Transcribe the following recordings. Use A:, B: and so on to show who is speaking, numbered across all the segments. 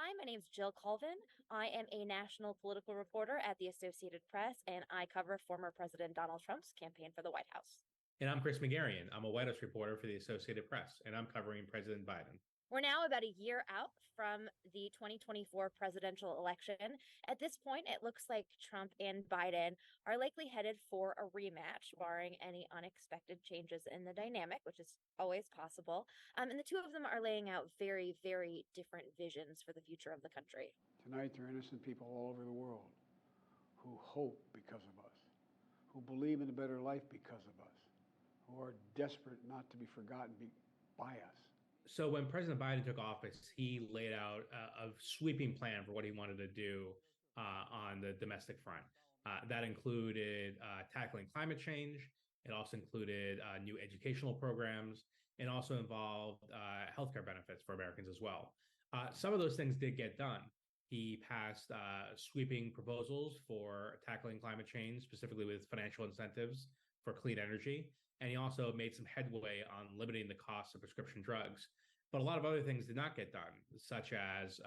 A: Hi, my name is Jill Colvin. I am a national political reporter at the Associated Press, and I cover former President Donald Trump's campaign for the White House.
B: And I'm Chris McGarian. I'm a White House reporter for the Associated Press, and I'm covering President Biden.
A: We're now about a year out from the 2024 presidential election. At this point, it looks like Trump and Biden are likely headed for a rematch, barring any unexpected changes in the dynamic, which is always possible. And the two of them are laying out very, very different visions for the future of the country.
C: Tonight, there are innocent people all over the world who hope because of us, who believe in a better life because of us, who are desperate not to be forgotten by us.
B: So when President Biden took office, he laid out a sweeping plan for what he wanted to do on the domestic front. That included tackling climate change. It also included new educational programs, and also involved healthcare benefits for Americans as well. Some of those things did get done. He passed sweeping proposals for tackling climate change, specifically with financial incentives for clean energy. And he also made some headway on limiting the cost of prescription drugs. But a lot of other things did not get done, such as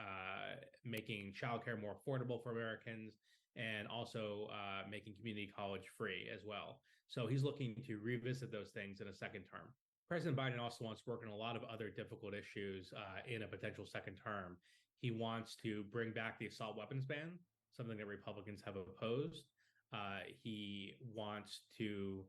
B: making childcare more affordable for Americans, and also making community college free as well. So he's looking to revisit those things in a second term. President Biden also wants to work on a lot of other difficult issues in a potential second term. He wants to bring back the assault weapons ban, something that Republicans have opposed. He wants to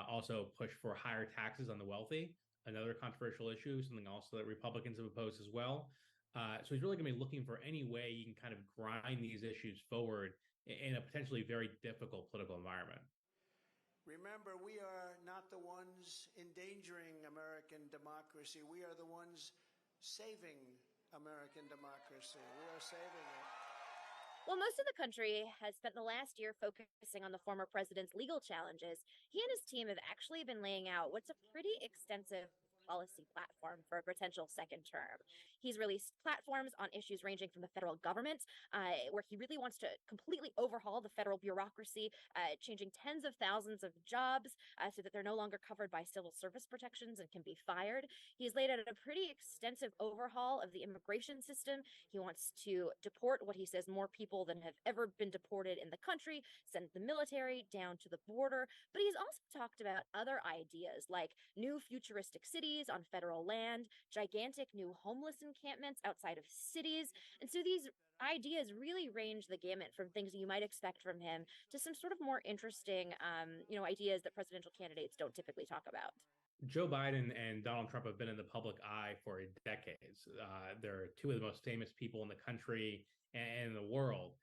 B: also push for higher taxes on the wealthy, another controversial issue, something also that Republicans have opposed as well. So he's really going to be looking for any way you can kind of grind these issues forward in a potentially very difficult political environment.
D: Remember, we are not the ones endangering American democracy. We are the ones saving American democracy. We are saving it.
A: While most of the country has spent the last year focusing on the former president's legal challenges, he and his team have actually been laying out what's a pretty extensive policy platform for a potential second term. He's released platforms on issues ranging from the federal government, where he really wants to completely overhaul the federal bureaucracy, changing tens of thousands of jobs so that they're no longer covered by civil service protections and can be fired. He's laid out a pretty extensive overhaul of the immigration system. He wants to deport what he says more people than have ever been deported in the country, send the military down to the border. But he's also talked about other ideas like new futuristic cities on federal land, gigantic new homeless encampments outside of cities. And so these ideas really range the gamut from things that you might expect from him to some sort of more interesting, ideas that presidential candidates don't typically talk about.
B: Joe Biden and Donald Trump have been in the public eye for decades. They're two of the most famous people in the country and in the world.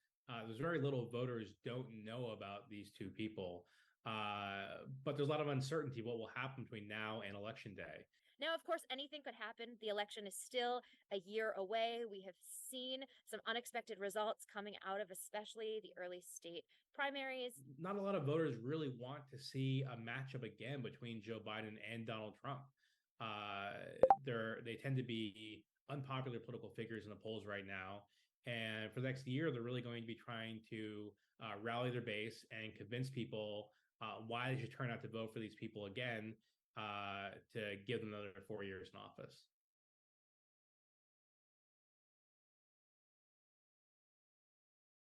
B: There's very little voters don't know about these two people. But there's a lot of uncertainty what will happen between now and election day.
A: Now, of course, anything could happen. The election is still a year away. We have seen some unexpected results coming out of especially the early state primaries.
B: Not a lot of voters really want to see a matchup again between Joe Biden and Donald Trump. They tend to be unpopular political figures in the polls right now. And for the next year, they're really going to be trying to rally their base and convince people why they should turn out to vote for these people again to give them another 4 years in office.